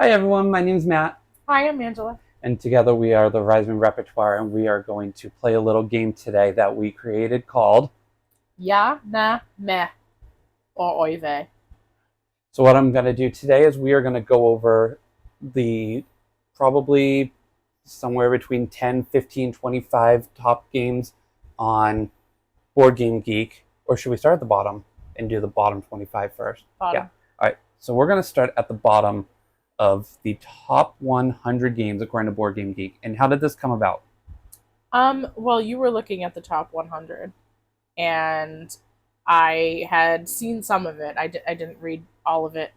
Hi everyone, my name is Matt, Hi, I'm Angela. and together we are the Riseman Repertoire, and we are going to play a little game today that we created called. Ja, na, meh, or oy vey. So what I'm going to do today is we are going to go over the probably somewhere between 10, 15, 25 top games on Board Game Geek, or should we start at the bottom and do the bottom 25 first? Yeah. Bottom. All right. So we're going to start at the bottom of the top 100 games according to Board Game Geek. And how did this come about? Well, you were looking at the top 100, and I had seen some of it. I didn't read all of it.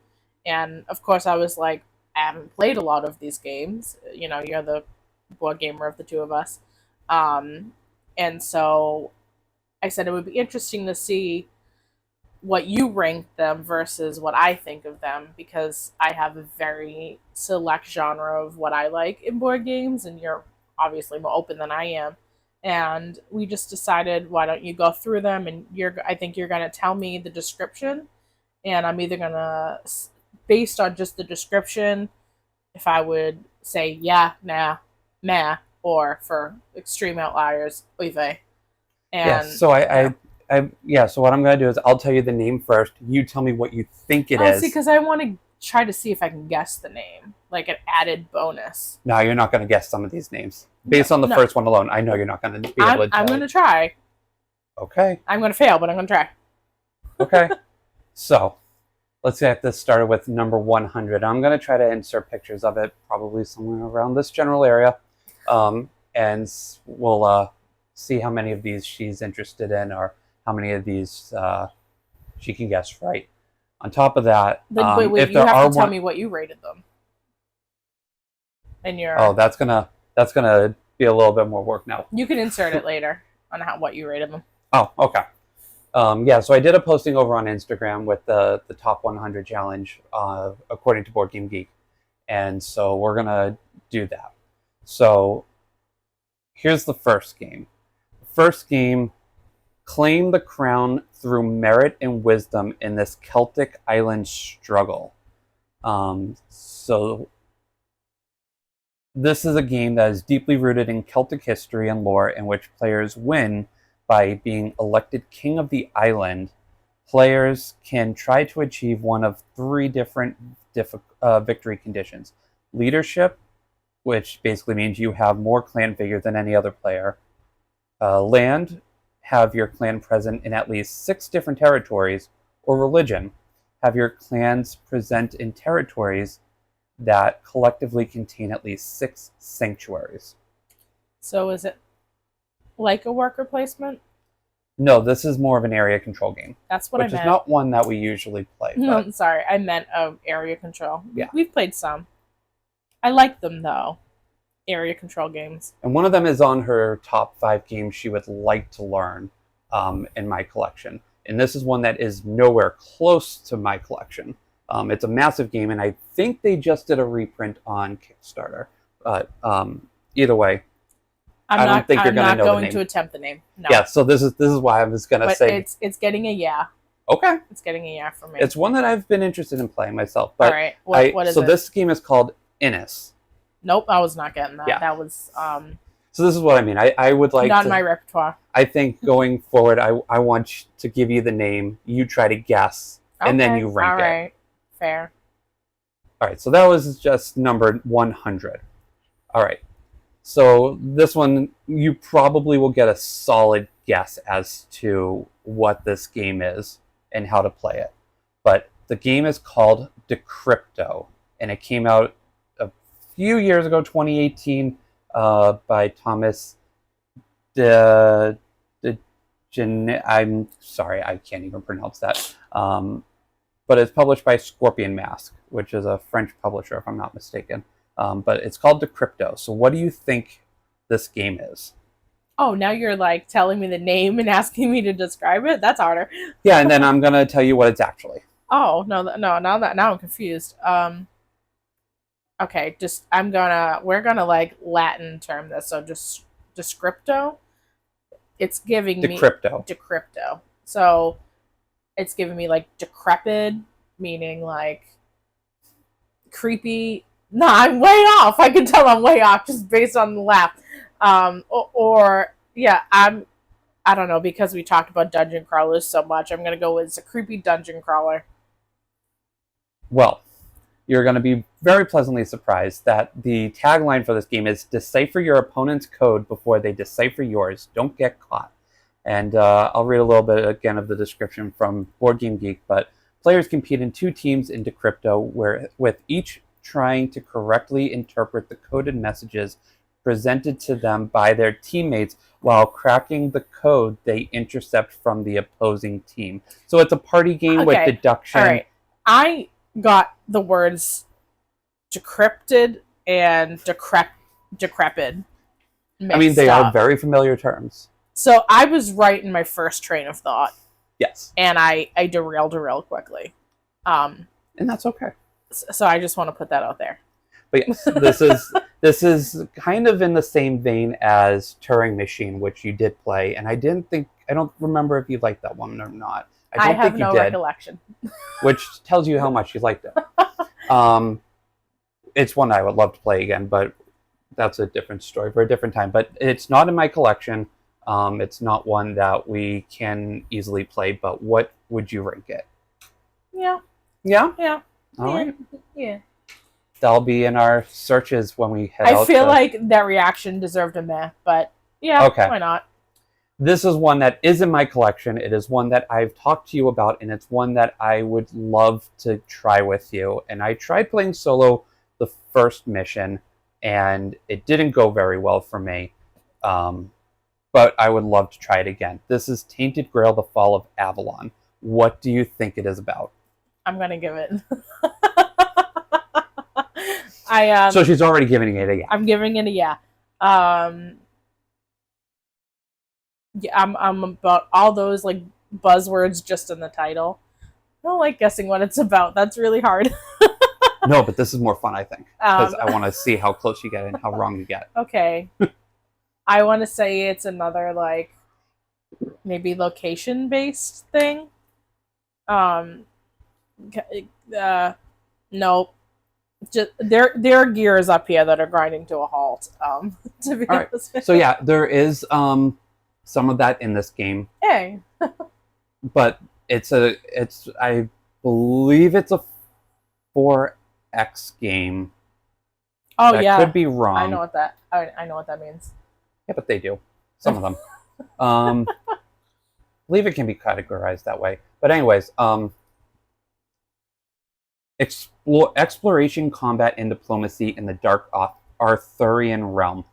And of course, I was like, I haven't played a lot of these games. You know, you're the board gamer of the two of us. Um, and so I said it would be interesting to see what you rank them versus what I think of them because I have a very select genre of what I like in board games, and you're obviously more open than I am. And we just decided, why don't you go through them? And I think you're gonna tell me the description, and I'm either gonna, based on just the description, if I would say yeah, nah, meh, or for extreme outliers, oy vey. Yes. And So yeah. yeah. So what I'm going to do is I'll tell you the name first. You tell me what you think it Oh, see, is. because I want to try to see if I can guess the name, like an added bonus. No, you're not going to guess some of these names No, based on the no, first one alone. I know you're not going to be able I'm to I'm tell. gonna try. Okay. I'm gonna fail, but I'm gonna try. Okay. So let's get this started with number 100. I'm going to try to insert pictures of it, probably somewhere around this general area, and we'll see how many of these she's interested in, or how many of these she can guess right. On top of that, Then wait, if you there have are to tell one, me what you rated them. And oh, your that's gonna be a little bit more work now. you can insert it later on what you rated them. Oh, okay. Yeah, so I did a posting over on Instagram with the top 100 challenge according to Board Game Geek, and so we're gonna do that. So here's the first game. The first game: claim the crown through merit and wisdom in this Celtic island struggle. So this is a game that is deeply rooted in Celtic history and lore, in which players win by being elected king of the island. Players can try to achieve one of three different victory conditions: leadership, which basically means you have more clan figures than any other player; land, have your clan present in at least 6 different territories; or religion, have your clans present in territories that collectively contain at least 6 sanctuaries. So is it like a worker placement? No, this is more of an area control game, That's what I which is meant. not one that we usually play, No, but I'm sorry, I meant area control. yeah. We've played some. I like them though. Area control games. And one of them is on her top 5 games she would like to learn in my collection. And this is one that is nowhere close to my collection. It's a massive game, and I think they just did a reprint on Kickstarter. But either way, I don't think you're I'm going to not know the going to name. attempt the name. No. Yeah, so this is why I was going to But say it's getting a yeah. okay. It's getting a yeah for me. It's one that I've been interested in playing myself. All But right. What is so it? this game is called Innis. Nope, I was not getting that. Yeah. That was So this is what I mean. I would like not to. in my repertoire. I think going forward, I want to give you the name. You try to guess, and then you rank All it. right. Fair. All right. So that was just number 100. All right. So this one, you probably will get a solid guess as to what this game is and how to play it. But the game is called Decrypto, and it came out a few years ago, 2018, by Thomas De, I'm sorry, I can't even pronounce that. But it's published by Scorpion Mask, which is a French publisher, if I'm not mistaken. But it's called Decrypto. So what do you think this game is? Oh, now you're like telling me the name and asking me to describe it. That's harder. Yeah, and then I'm gonna tell you what it's actually. Oh no, no. Now I'm confused. Okay, just we're gonna like Latin term this. So just descripto. It's giving me Decrypto. decrypto. So it's giving me like decrepit, meaning like creepy, No, I'm way off. I can tell I'm way off just based on the laugh. Yeah, I don't know, because we talked about dungeon crawlers so much. I'm gonna go with it's a creepy dungeon crawler. Well, you're going to be very pleasantly surprised that the tagline for this game is decipher your opponent's code before they decipher yours. Don't get caught. And I'll read a little bit again of the description from Board Game Geek, but players compete in two teams in Decrypto, with each trying to correctly interpret the coded messages presented to them by their teammates while cracking the code they intercept from the opposing team. So it's a party game with deduction. All right. I got the words decrypted and decrepit. I mean, they are very familiar terms. So I was right in my first train of thought. Yes. And I derailed real quickly. And that's okay. So I just want to put that out there. But yes, this is kind of in the same vein as Turing Machine, which you did play, and I don't remember if you liked that one or not. I have no recollection. Which tells you how much you liked it. It's one I would love to play again, but that's a different story for a different time. But it's not in my collection. It's not one that we can easily play, but what would you rank it? Yeah. Yeah? Yeah. All right. Yeah. That'll be in our searches when we head out. I feel like that reaction deserved a meh, but yeah, okay. Why not? This is one that is in my collection. It is one that I've talked to you about, and it's one that I would love to try with you. And I tried playing solo the first mission, and it didn't go very well for me. But I would love to try it again. This is Tainted Grail: The Fall of Avalon. What do you think it is about? I'm going to give it... So she's already giving it a yeah. I'm giving it a yeah. Yeah, I'm about all those like buzzwords just in the title. I don't like guessing what it's about. That's really hard. No, but this is more fun, I think, because I want to see how close you get and how wrong you get. Okay. I want to say it's another like maybe location-based thing. Nope. Just there are gears up here that are grinding to a halt. To be honest. So yeah, there is some of that in this game. Hey. But I believe it's a 4X game. Oh yeah. I could be wrong. I know what that means. Yeah, but they do. Some of them. I believe it can be categorized that way. But anyways, exploration, combat, and diplomacy in the dark Arthurian realm.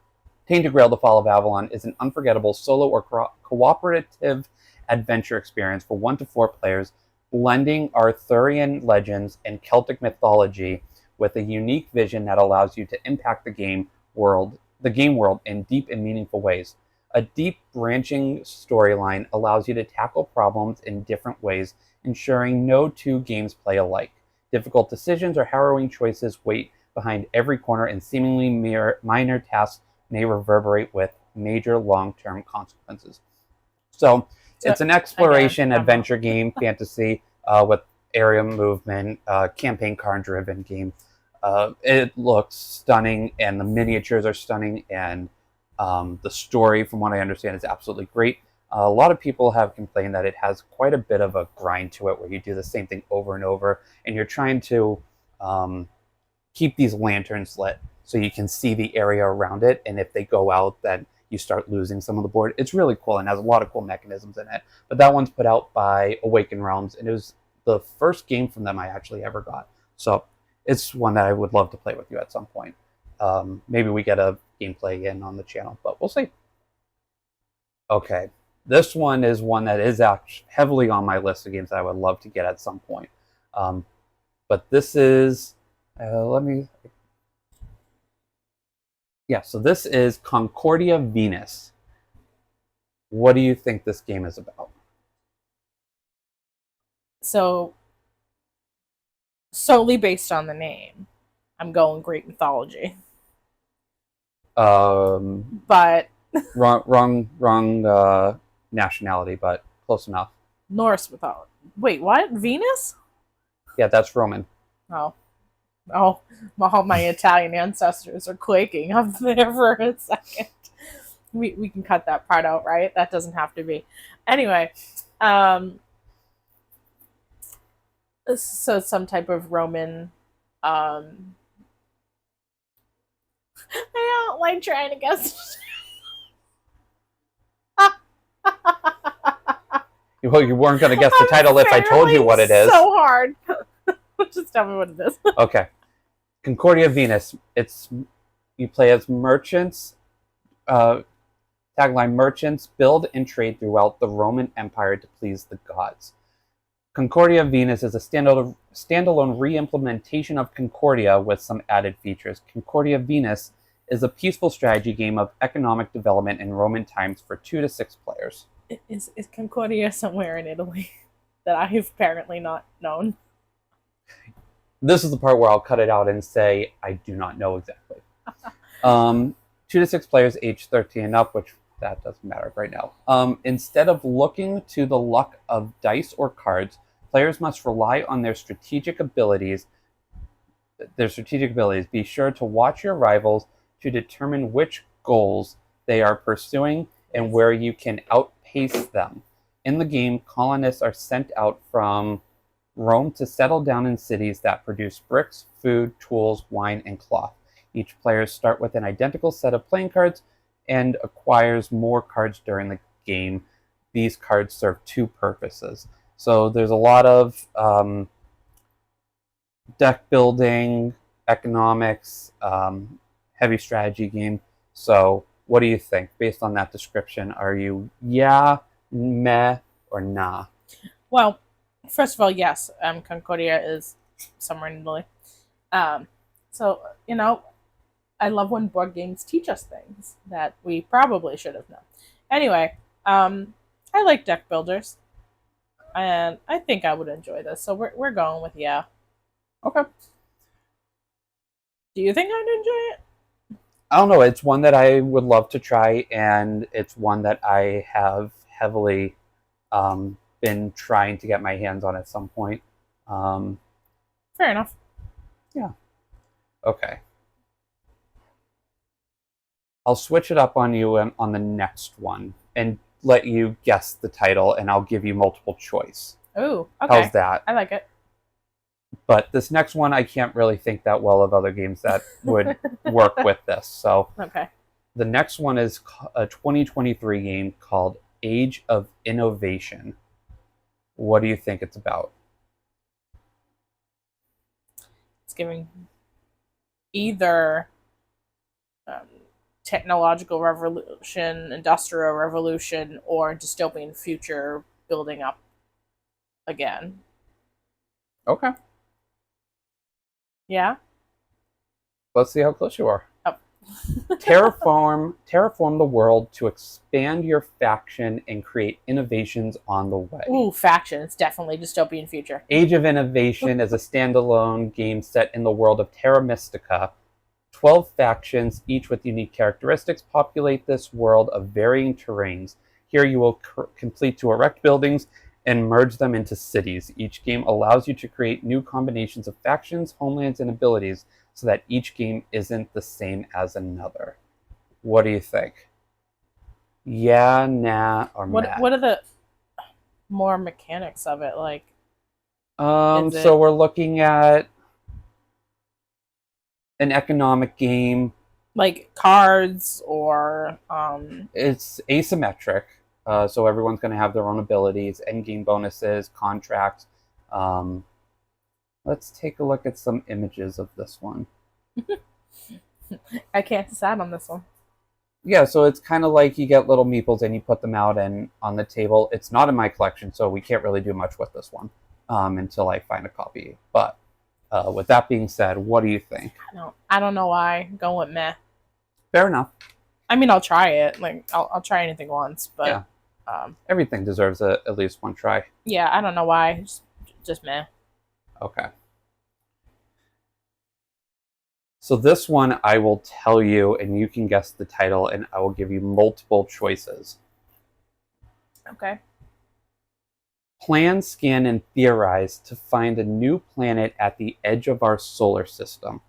Tainted Grail: The Fall of Avalon is an unforgettable solo or cooperative adventure experience for 1 to 4 players, blending Arthurian legends and Celtic mythology with a unique vision that allows you to impact the game world in deep and meaningful ways. A deep branching storyline allows you to tackle problems in different ways, ensuring no two games play alike. Difficult decisions or harrowing choices wait behind every corner, and seemingly minor tasks may reverberate with major long-term consequences. So it's an exploration adventure game, fantasy, with area movement, campaign card-driven game. It looks stunning, and the miniatures are stunning, and the story, from what I understand, is absolutely great. A lot of people have complained that it has quite a bit of a grind to it, where you do the same thing over and over, and you're trying to keep these lanterns lit so you can see the area around it, and if they go out, then you start losing some of the board. It's really cool and has a lot of cool mechanisms in it. But that one's put out by Awaken Realms, and it was the first game from them I actually ever got. So it's one that I would love to play with you at some point. Maybe we get a gameplay in on the channel, but we'll see. Okay. This one is one that is heavily on my list of games that I would love to get at some point. But this is, so this is Concordia Venus. What do you think this game is about? So, solely based on the name, I'm going Greek mythology. But wrong nationality, but close enough. Norse mythology. Wait, what? Venus? Yeah, that's Roman. Oh. Oh, all my Italian ancestors are quaking up there for a second. We can cut that part out, right? That doesn't have to be. Anyway, um, so some type of Roman. Um, I don't like trying to guess. Well, you weren't going to guess the title if I told you what it is. So hard. Just tell me what it is. Okay. Concordia Venus. You play as merchants. Tagline: merchants build and trade throughout the Roman Empire to please the gods. Concordia Venus is a standalone re-implementation of Concordia with some added features. Concordia Venus is a peaceful strategy game of economic development in Roman times for 2 to 6 players. Is Concordia somewhere in Italy that I've apparently not known? This is the part where I'll cut it out and say I do not know exactly. 2 to 6 players, age 13 and up, which that doesn't matter right now. Instead of looking to the luck of dice or cards, players must rely on their strategic abilities. Be sure to watch your rivals to determine which goals they are pursuing and where you can outpace them. In the game, colonists are sent out from Rome to settle down in cities that produce bricks, food, tools, wine, and cloth. Each player starts with an identical set of playing cards and acquires more cards during the game. These cards serve 2 purposes. So there's a lot of deck building, economics, heavy strategy game. So what do you think? Based on that description, are you yeah, meh, or nah? Well, first of all, yes, Concordia is somewhere in Italy. So, I love when board games teach us things that we probably should have known. Anyway, I like deck builders, and I think I would enjoy this. So we're going with yeah. Okay. Do you think I'd enjoy it? I don't know. It's one that I would love to try, and it's one that I have heavily been trying to get my hands on at some point. Fair enough. Yeah. Okay. I'll switch it up on you on the next one and let you guess the title, and I'll give you multiple choice. Ooh, okay. How's that? I like it. But this next one, I can't really think that well of other games that would work with this. So okay. The next one is a 2023 game called Age of Innovation. What do you think it's about? It's giving either technological revolution, industrial revolution, or dystopian future building up again. Okay. Yeah? Let's see how close you are. Oh. Terraform the world to expand your faction and create innovations on the way. Ooh, faction. It's definitely dystopian future. Age of Innovation is a standalone game set in the world of Terra Mystica. 12 factions, each with unique characteristics, populate this world of varying terrains. Here you will complete to erect buildings and merge them into cities. Each game allows you to create new combinations of factions, homelands, and abilities so that each game isn't the same as another. What do you think? Yeah, nah, or meh? What are the more mechanics of it? Like, so we're looking at an economic game. Like cards or It's asymmetric. So everyone's going to have their own abilities, end game bonuses, contracts. Let's take a look at some images of this one. I can't decide on this one. Yeah, so it's kind of like you get little meeples and you put them out and on the table. It's not in my collection, so we can't really do much with this one until I find a copy. But with that being said, what do you think? I don't know why. Go with meh. Fair enough. I mean, I'll try it. Like, I'll try anything once, but yeah. Everything deserves at least one try. Yeah, I don't know why. Just meh. Okay. So this one I will tell you, and you can guess the title, and I will give you multiple choices. Okay. Plan, scan, and theorize to find a new planet at the edge of our solar system.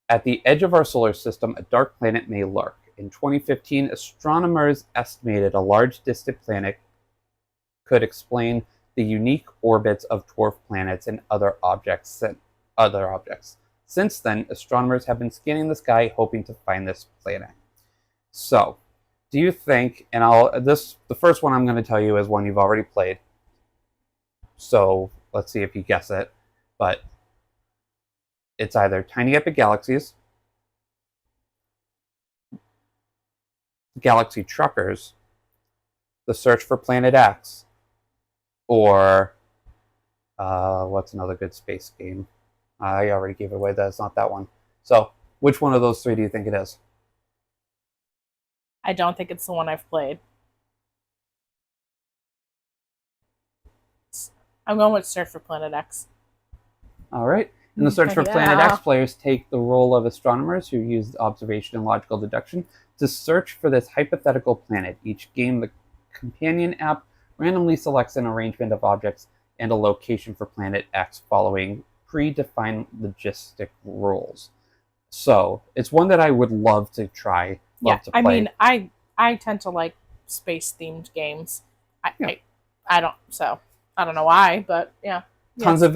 At the edge of our solar system, a dark planet may lurk. In 2015, astronomers estimated a large distant planet could explain the unique orbits of dwarf planets and other objects. Since then, astronomers have been scanning the sky hoping to find this planet. So, do you think, and the first one I'm going to tell you is one you've already played. So, let's see if you guess it. But it's either Tiny Epic Galaxies, Galaxy Truckers, The Search for Planet X, or what's another good space game? I already gave it away. That's not that one. So, which one of those three do you think it is? I don't think it's the one I've played. I'm going with Search for Planet X. All right. In the Search for Planet X, players take the role of astronomers who use observation and logical deduction to search for this hypothetical planet. Each game, the companion app randomly selects an arrangement of objects and a location for Planet X following predefined logistic rules. So, it's one that I would love to try. Love to play. I mean, I tend to like space-themed games. I don't know why, but yeah. Tons of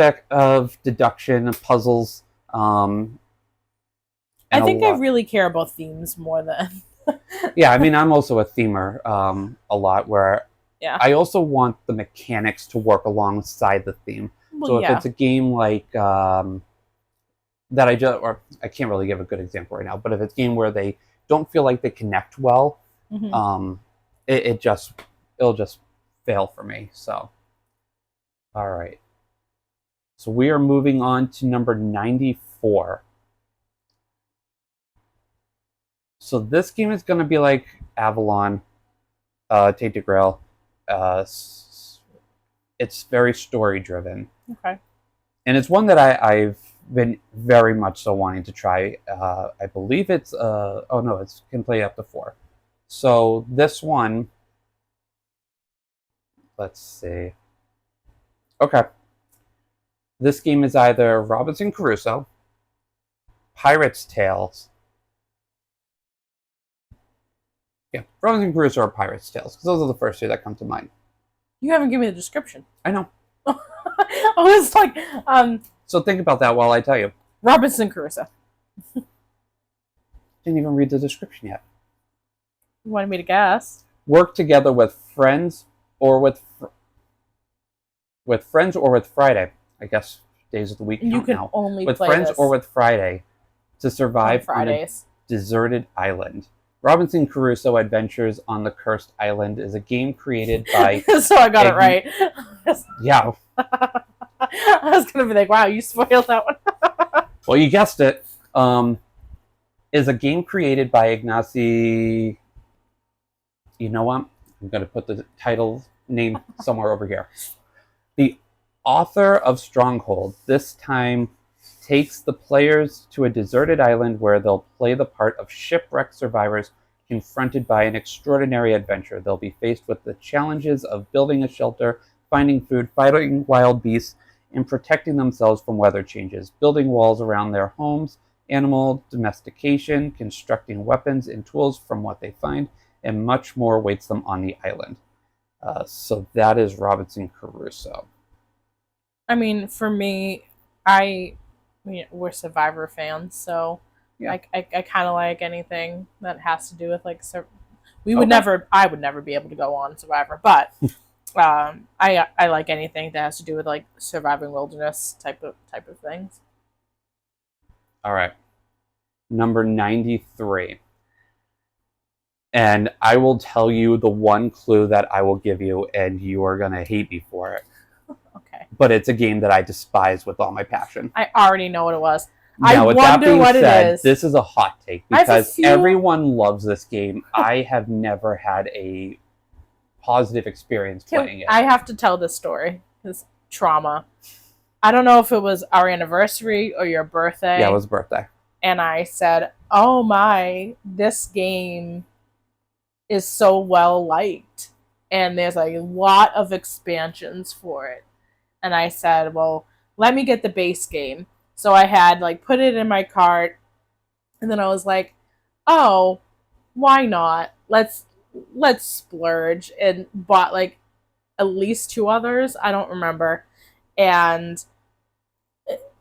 deduction and puzzles. I think I really care about themes more than. Yeah, I mean, I'm also a themer a lot, where I also want the mechanics to work alongside the theme. Well, so if it's a game like that, I can't really give a good example right now, but if it's a game where they don't feel like they connect well, it'll just fail for me. So, all right. So we are moving on to number 94. So this game is going to be like Avalon, Tainted Grail. It's very story-driven. Okay. And it's one that I've been very much so wanting to try. I believe it's... it can play up to 4. So this one... Let's see. Okay. This game is either Robinson Crusoe, Pirate's Tales. Yeah, Robinson Crusoe or Pirate's Tales, because those are the first two that come to mind. You haven't given me the description. I know. I was like, So think about that while I tell you. Robinson Crusoe. Didn't even read the description yet. You wanted me to guess? Work together with friends or with friends or with Friday. I guess days of the week count you can now. only with play friends this or with Friday to survive on a deserted island. Robinson Crusoe Adventures on the Cursed Island is a game created by... So I got it right. Yeah. I was going to be like, wow, you spoiled that one. Well, you guessed it. Is a game created by Ignacy... You know what? I'm going to put the title name somewhere over here. The author of Stronghold this time takes the players to a deserted island where they'll play the part of shipwrecked survivors confronted by an extraordinary adventure. They'll be faced with the challenges of building a shelter, finding food, fighting wild beasts, and protecting themselves from weather changes, building walls around their homes, animal domestication, constructing weapons and tools from what they find, and much more awaits them on the island. So that is Robinson Crusoe. I mean, for me, we're Survivor fans, so yeah. I kind of like anything that has to do with like I would never be able to go on Survivor, but I like anything that has to do with like surviving wilderness type of things. All right, number 93. And I will tell you the one clue that I will give you, and you are going to hate me for it. Okay. But it's a game that I despise with all my passion. I already know what it was. Now, I wonder what it is. This is a hot take because everyone loves this game. I have never had a positive experience playing it. I have to tell this story. This trauma. I don't know if it was our anniversary or your birthday. Yeah, it was birthday. And I said, oh my, this game is so well liked. and there's a lot of expansions for it. And I said, well, let me get the base game. So I had like put it in my cart, and then I was like, oh, why not? Let's splurge, and bought like at least two others. I don't remember. And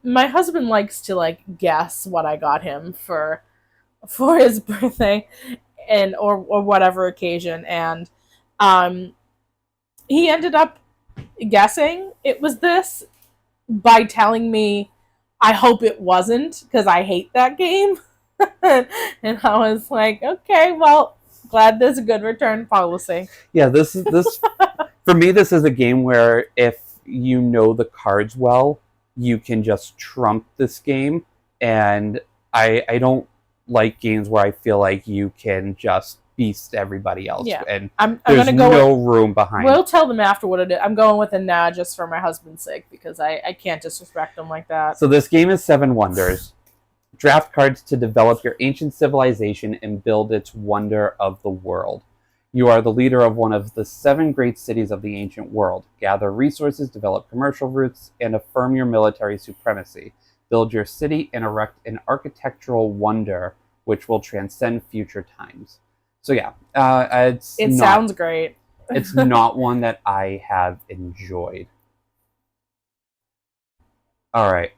my husband likes to like guess what I got him for his birthday and or whatever occasion, and um he ended up guessing it was this by telling me I hope it wasn't because I hate that game. And I was like, okay, well, glad there's a good return policy. Yeah, this for me. This is a game where if you know the cards well, you can just trump this game. And I don't like games where I feel like you can just beast everybody else. Yeah, And I'm there's gonna go. no room behind. We'll tell them after what it is. I'm going with a nah just for my husband's sake because I can't disrespect them like that. So this game is Seven Wonders. Draft cards to develop your ancient civilization and build its wonder of the world. You are the leader of one of the 7 great cities of the ancient world. Gather resources, develop commercial routes, and affirm your military supremacy. Build your city and erect an architectural wonder which will transcend future times. So yeah, it sounds great. It's not one that I have enjoyed. All right.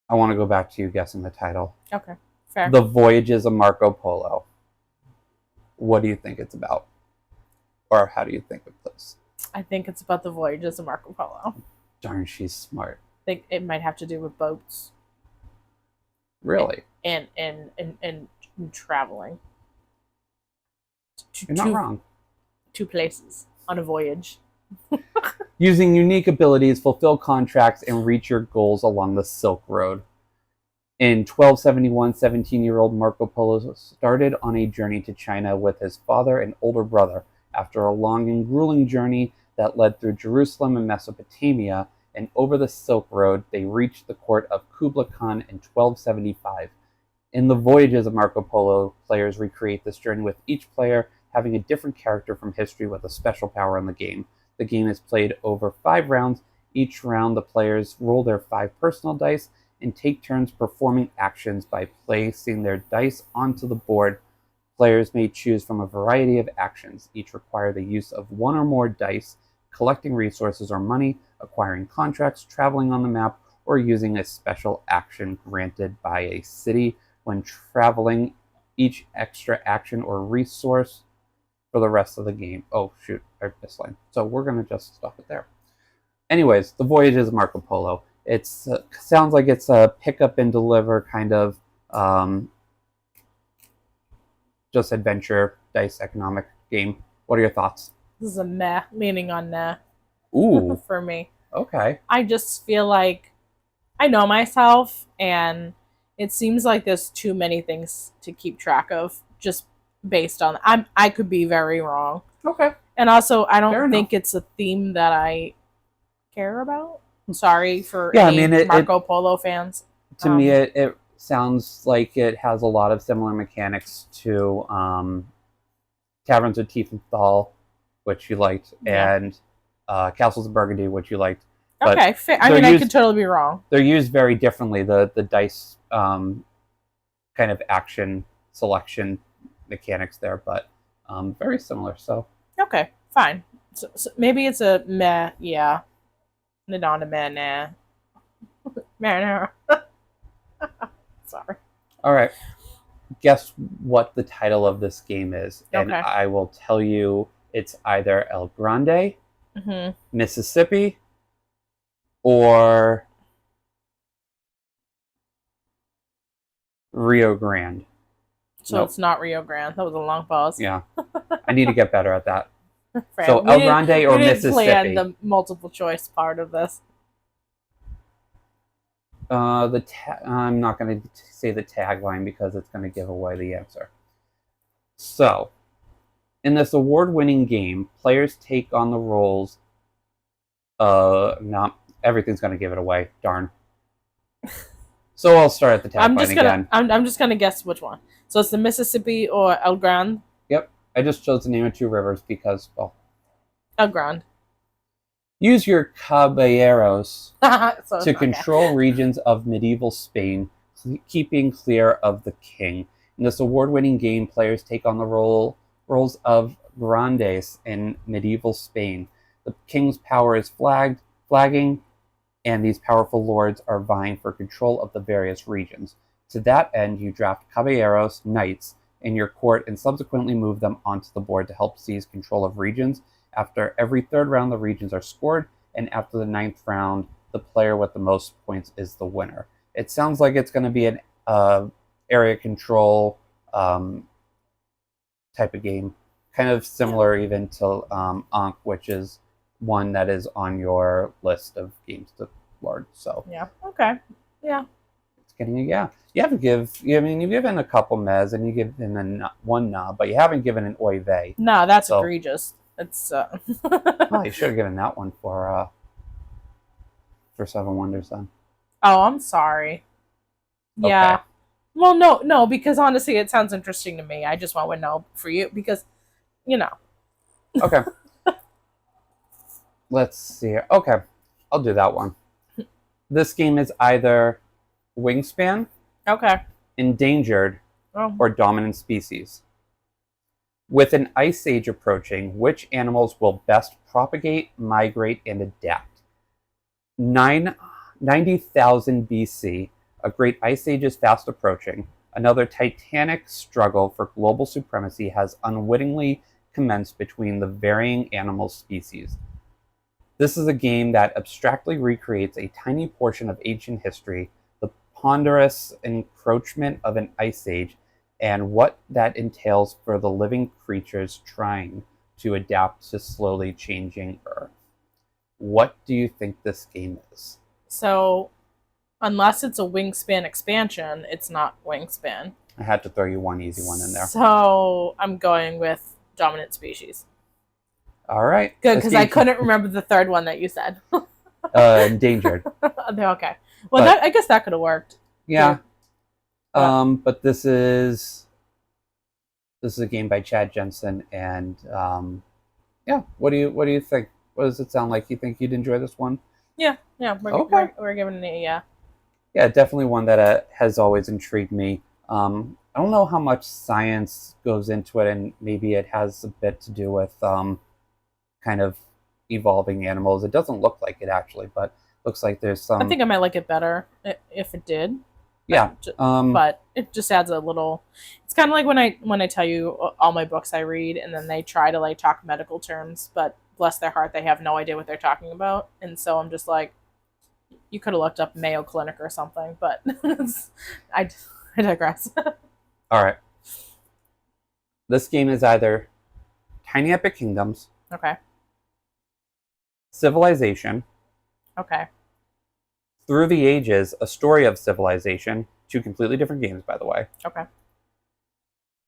I want to go back to you guessing the title. Okay, fair. The Voyages of Marco Polo. What do you think it's about? Or how do you think of this? I think it's about the voyages of Marco Polo. Darn, she's smart. I think it might have to do with boats. Really? And traveling. You're not wrong. 2 places on a voyage. Using unique abilities, fulfill contracts, and reach your goals along the Silk Road. In 1271, 17-year-old Marco Polo started on a journey to China with his father and older brother. After a long and grueling journey that led through Jerusalem and Mesopotamia and over the Silk Road, they reached the court of Kublai Khan in 1275. In the Voyages of Marco Polo, players recreate this journey with each player having a different character from history with a special power in the game. The game is played over 5 rounds. Each round, the players roll their 5 personal dice and take turns performing actions by placing their dice onto the board. Players may choose from a variety of actions. Each require the use of 1 or more dice, collecting resources or money, acquiring contracts, traveling on the map, or using a special action granted by a city when traveling. Each extra action or resource for the rest of the game. Oh, shoot, I missed line. So we're going to just stop it there. Anyways, The Voyages of Marco Polo. It sounds like it's a pick up and deliver kind of just adventure dice economic game. What are your thoughts? This is a meh, leaning on nah. Ooh. For me. Okay. I just feel like I know myself, and it seems like there's too many things to keep track of just based on I could be very wrong. Okay. And also I don't think it's a theme that I care about. Sorry for Marco Polo fans. To me, it sounds like it has a lot of similar mechanics to Taverns of Tiefenthal, which you liked, and Castles of Burgundy, which you liked. But okay, fair. I mean, I could totally be wrong. They're used very differently. The dice kind of action selection mechanics there, but very similar. So okay, fine. So maybe it's a meh, yeah. Not a meh, nah. Meh, nah. Sorry. All right. Guess what the title of this game is, and okay. I will tell you it's either El Grande, Mississippi, or Rio Grande. So nope. It's not Rio Grande. That was a long pause. Yeah. I need to get better at that. So El Grande or Mississippi? We didn't plan the multiple choice part of this. I'm not going to say the tagline because it's going to give away the answer. So, in this award-winning game, players take on the roles. No, everything's going to give it away. Darn. So I'll start at the tagline again. I'm just going to guess which one. So it's the Mississippi or El Grande? Yep. I just chose the name of two rivers because, well, El Grande. use your caballeros So, to okay. control regions of medieval Spain, keeping clear of the king. In this award-winning game, players take on the roles of grandes in medieval Spain. The king's power is flagging, and these powerful lords are vying for control of the various regions. To that end, you draft caballeros, knights, in your court and subsequently move them onto the board to help seize control of regions. After every third round, the regions are scored, and after the ninth round, the player with the most points is the winner. It sounds like it's going to be an area control type of game, kind of similar even to Ankh, which is one that is on your list of games to learn. So Yeah. Okay. Yeah. it's getting a yeah. You have to give. I mean, you've given a couple mez and you give him one knob, but you haven't given an oy vey. No, that's So- egregious. It's Oh, you should have given that one for Seven Wonders then. Oh, I'm sorry. Yeah. Okay. Well, no, because honestly, it sounds interesting to me. I just want to know for you because, you know. Okay. Let's see here. Okay, I'll do that one. This game is either Wingspan, Okay. Endangered, Oh. or Dominant Species. With an ice age approaching, which animals will best propagate, migrate, and adapt? 90,000 BC, a great ice age is fast approaching. Another titanic struggle for global supremacy has unwittingly commenced between the varying animal species. This is a game that abstractly recreates a tiny portion of ancient history, the ponderous encroachment of an ice age, and what that entails for the living creatures trying to adapt to slowly changing Earth. What do you think this game is? So, unless it's a Wingspan expansion, it's not Wingspan. I had to throw you one easy one in there. So, I'm going with Dominant Species. All right. Good, This because I game- couldn't remember the third one that you said. Endangered. Okay. Well, But- I guess that could have worked. Yeah. Yeah. But this is a game by Chad Jensen, and yeah. What do you think? What does it sound like? You think you'd enjoy this one? Yeah, we're, Okay. we're giving it a yeah. Yeah, definitely one that has always intrigued me. I don't know how much science goes into it, and maybe it has a bit to do with kind of evolving animals. It doesn't look like it actually, but looks like there's some. I think I might like it better if it did. Yeah. But it just adds a little. It's kind of like when I tell you all my books I read, and then they try to like talk medical terms, but bless their heart, they have no idea what they're talking about, and so I'm just like, you could have looked up Mayo Clinic or something, but I digress. All right. This game is either Tiny Epic Kingdoms, Okay. Civilization, Okay. Through the Ages, A Story of Civilization, two completely different games, by the way, Okay.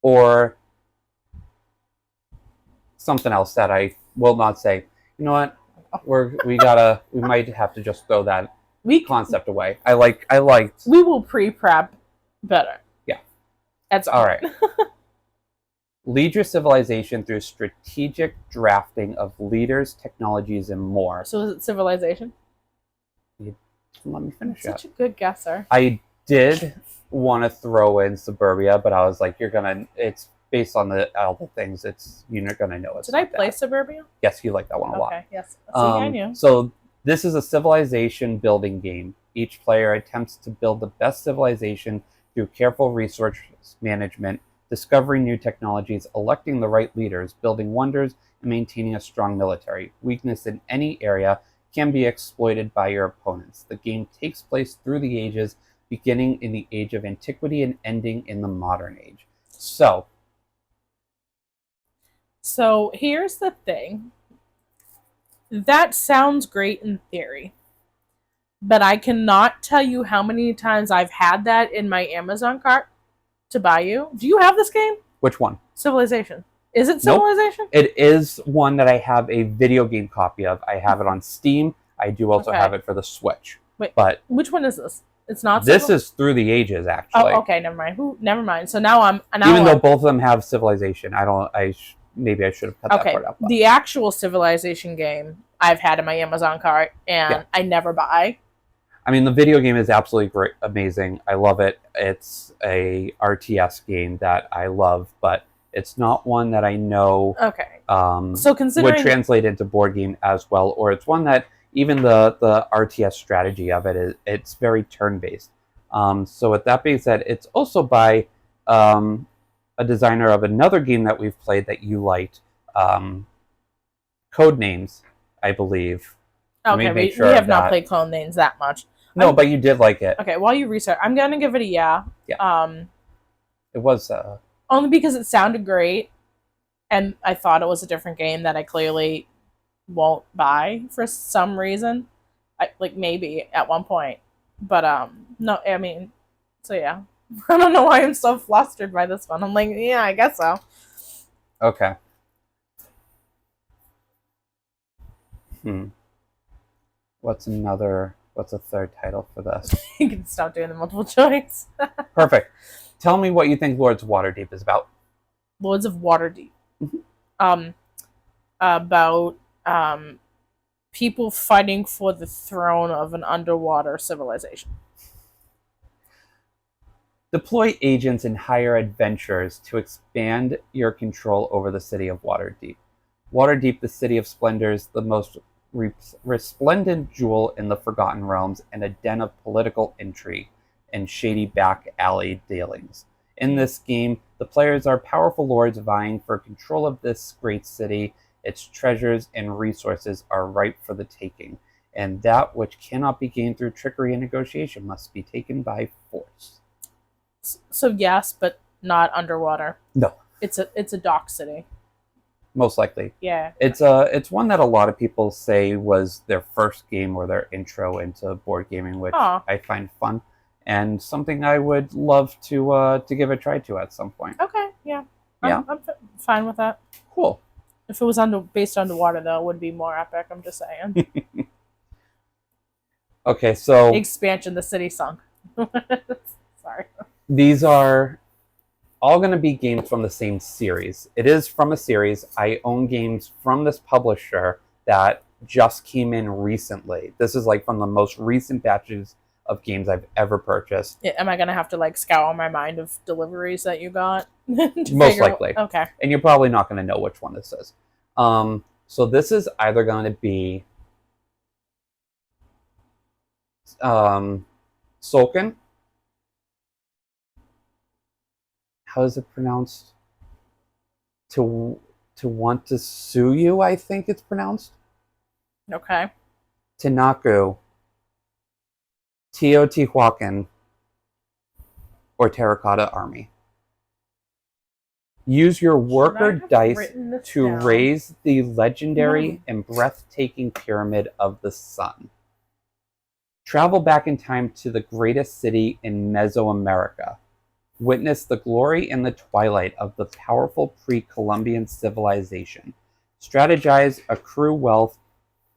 or something else that I will not say. You know what? We might have to just throw that We concept away. I liked. we will pre-prep better. Yeah. That's All right. Lead your civilization through strategic drafting of leaders, technologies, and more. So is it Civilization? Let me finish it. Such a good guesser. I did want to throw in Suburbia, but I was like, it's based on all the things. You're gonna know it's Did I not play that. Suburbia? Yes, you like that one a lot. Okay. Yes. See, I knew. So this is a civilization building game. Each player attempts to build the best civilization through careful resource management, discovering new technologies, electing the right leaders, building wonders, and maintaining a strong military. Weakness in any area can be exploited by your opponents. The game takes place through the ages, beginning in the age of antiquity and ending in the modern age. So here's the thing. That sounds great in theory, but I cannot tell you how many times I've had that in my Amazon cart to buy you. Do you have this game? which one? Civilization. Is it Nope. Civilization? It is one that I have a video game copy of. I have it on Steam. I do also Okay. have it for the Switch. Wait. But Which one is this? It's not. This is Through the Ages, actually. Oh, okay. Never mind. Never mind. So now Even though both of them have Civilization, maybe I should have cut that part out. But. The actual Civilization game I've had in my Amazon cart, and I never buy. I mean, the video game is absolutely great, amazing. I love it. It's a RTS game that I love, but it's not one that I know so considering would translate into board game as well, or it's one that even the RTS strategy of it's very turn-based. So with that being said, it's also by a designer of another game that we've played that you liked, Codenames, I believe. Okay, we have not played Codenames that much. No, but you did like it. Okay, while you research, I'm gonna give it a yeah. It was only because it sounded great, and I thought it was a different game that I clearly won't buy for some reason. Maybe at one point, but no, I mean, so yeah. I don't know why I'm so flustered by this one. I'm like, yeah, I guess so. Okay. What's a third title for this? You can stop doing the multiple choice. Perfect. Tell me what you think Lords of Waterdeep is about. Lords of Waterdeep. About people fighting for the throne of an underwater civilization. Deploy agents and hire adventurers to expand your control over the city of Waterdeep. Waterdeep, the city of splendors, the most resplendent jewel in the Forgotten Realms, and a den of political intrigue and shady back alley dealings. In this game, the players are powerful lords vying for control of this great city. Its treasures and resources are ripe for the taking, and that which cannot be gained through trickery and negotiation must be taken by force. So yes, but not underwater. No. It's a dock city. Most likely. Yeah. It's one that a lot of people say was their first game or their intro into board gaming, which I find fun and something I would love to give a try to at some point. Okay, yeah. I'm fine with that. Cool. If it was based underwater, though, it would be more epic. I'm just saying. Okay, so expansion, the city sunk. Sorry. These are all going to be games from the same series. It is from a series. I own games from this publisher that just came in recently. This is like from the most recent batches of games I've ever purchased. Yeah, am I going to have to like scour my mind of deliveries that you got? Most likely. Okay. And you're probably not going to know which one this is. So this is either going to be Solkin. How is it pronounced? To want to sue you, I think it's pronounced. Okay. Tinaku, Teotihuacan, or Terracotta Army. Use your worker dice to raise the legendary and breathtaking Pyramid of the Sun. Travel back in time to the greatest city in Mesoamerica. Witness the glory and the twilight of the powerful pre-Columbian civilization. Strategize, accrue wealth,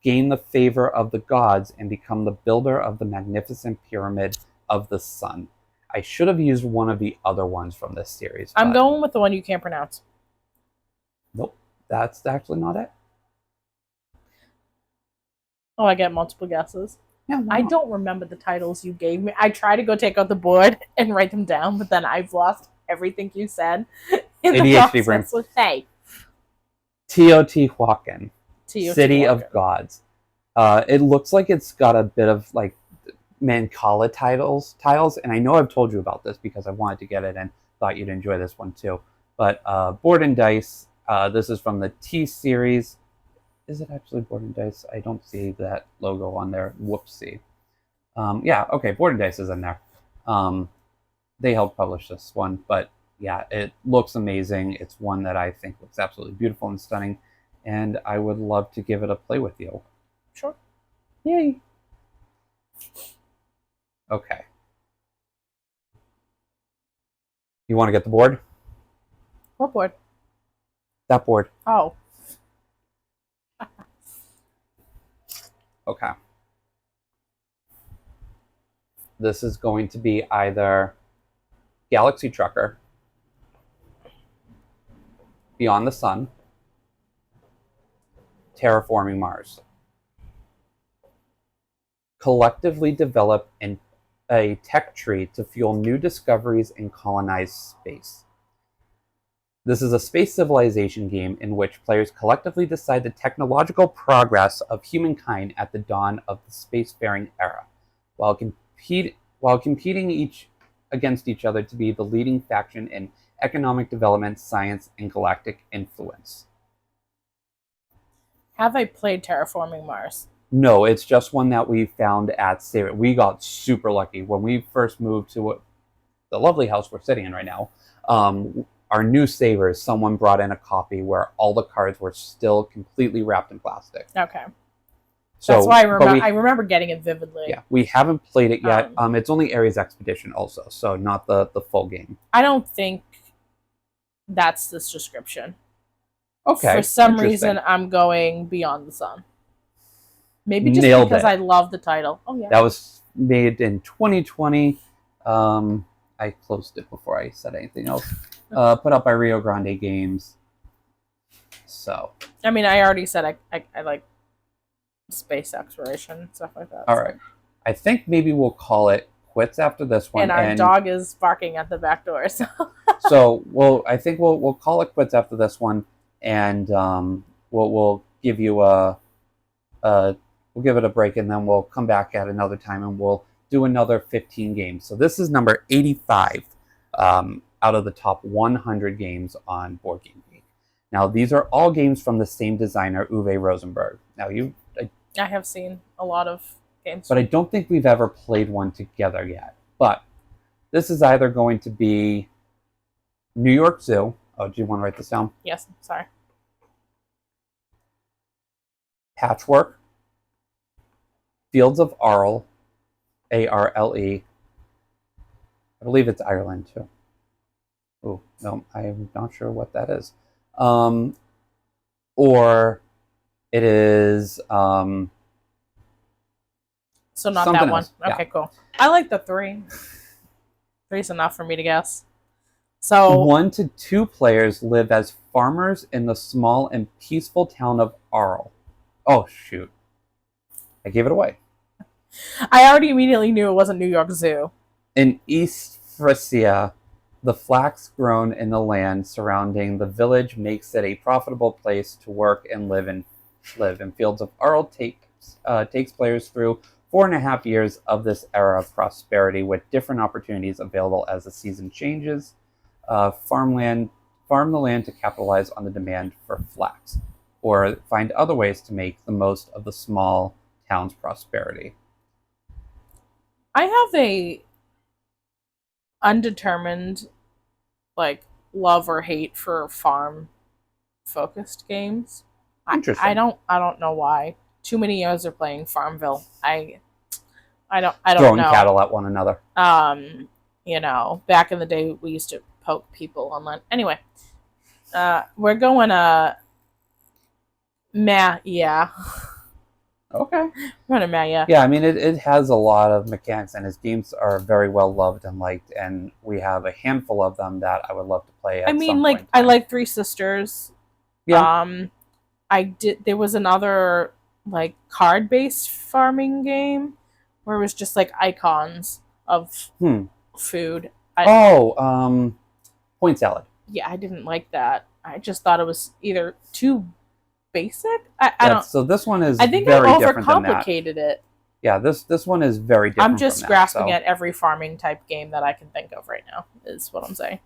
gain the favor of the gods, and become the builder of the magnificent Pyramid of the Sun. I should have used one of the other ones from this series. I'm going with the one you can't pronounce. Nope, that's actually not it. Oh, I get multiple guesses. Yeah, I don't remember the titles you gave me. I try to go take out the board and write them down, but then I've lost everything you said in the process. So, hey. Teotihuacan, City of Gods. It looks like it's got a bit of like Mancala tiles, and I know I've told you about this because I wanted to get it and thought you'd enjoy this one too. But Board and Dice, this is from the T series. Is it actually Board and Dice? I don't see that logo on there. Whoopsie. Yeah, okay, Board and Dice is in there. They helped publish this one, but yeah, it looks amazing. It's one that I think looks absolutely beautiful and stunning, and I would love to give it a play with you. Sure. Yay. Okay. You want to get the board? What board? That board. Oh. Okay. This is going to be either Galaxy Trucker, Beyond the Sun, Terraforming Mars. Collectively develop a tech tree to fuel new discoveries and colonize space. This is a space civilization game in which players collectively decide the technological progress of humankind at the dawn of the spacefaring era, while competing against each other to be the leading faction in economic development, science, and galactic influence. Have I played Terraforming Mars? No, it's just one that we found at Save It. We got super lucky when we first moved to the lovely house we're sitting in right now. Our new savers, someone brought in a copy where all the cards were still completely wrapped in plastic. Okay. So that's why I remember getting it vividly. Yeah, we haven't played it yet. It's only Ares Expedition also, so not the full game. I don't think that's this description. Okay. For some reason, I'm going Beyond the Sun. Maybe just Nailed because it. I love the title. Oh yeah. That was made in 2020. I closed it before I said anything else. Put out by Rio Grande Games. So. I mean, I already said I like space exploration, stuff like that. All right. I think maybe we'll call it quits after this one. And our dog is barking at the back door. So. So I think we'll call it quits after this one, and we'll give you we'll give it a break, and then we'll come back at another time, and we'll do another 15 games. So this is number 85 out of the top 100 games on Board Game Geek. Now, these are all games from the same designer, Uwe Rosenberg. Now, I have seen a lot of games. But I don't think we've ever played one together yet. But this is either going to be New York Zoo. Oh, do you want to write this down? Yes, sorry. Patchwork, Fields of Arle, Arle. I believe it's Ireland too. Oh, no, I'm not sure what that is. Or it is so not that one. Yeah. Okay, cool. I like the 3. 3's enough for me to guess. So 1 to 2 players live as farmers in the small and peaceful town of Arle. Oh shoot. I gave it away. I already immediately knew it wasn't New York Zoo. In East Frisia, the flax grown in the land surrounding the village makes it a profitable place to work and live in. Fields of Arle takes players through 4.5 years of this era of prosperity with different opportunities available as the season changes. Farm the land to capitalize on the demand for flax, or find other ways to make the most of the small town's prosperity. I have a undetermined love or hate for farm focused games. Interesting. I don't know why. Too many years of playing Farmville. I don't Throwing know. cattle at one another. Back in the day we used to poke people online. Anyway, we're going yeah. Okay. We're going yeah. Yeah, I mean it has a lot of mechanics, and his games are very well loved and liked, and we have a handful of them that I would love to play at some point. I like Three Sisters. Yeah. There was another card-based farming game where it was just icons of food. Point Salad. Yeah, I didn't like that. I just thought it was either too basic. I don't. So this one is. I think very I different than that. overcomplicated it. Yeah, this one is very different. I'm just grasping at every farming type game that I can think of right now. Is what I'm saying.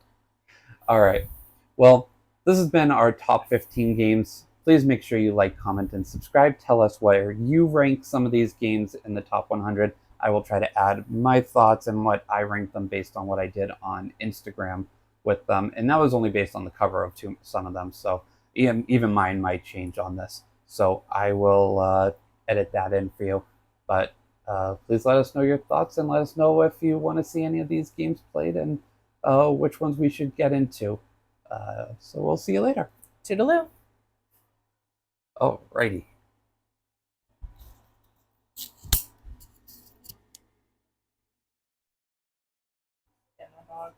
All right. Well, this has been our top 15 games. Please make sure you like, comment, and subscribe. Tell us where you rank some of these games in the top 100. I will try to add my thoughts and what I ranked them based on what I did on Instagram with them. And that was only based on the cover of some of them. So even mine might change on this. So I will edit that in for you. But please let us know your thoughts, and let us know if you want to see any of these games played and which ones we should get into. So we'll see you later. Toodaloo. Alrighty. dog.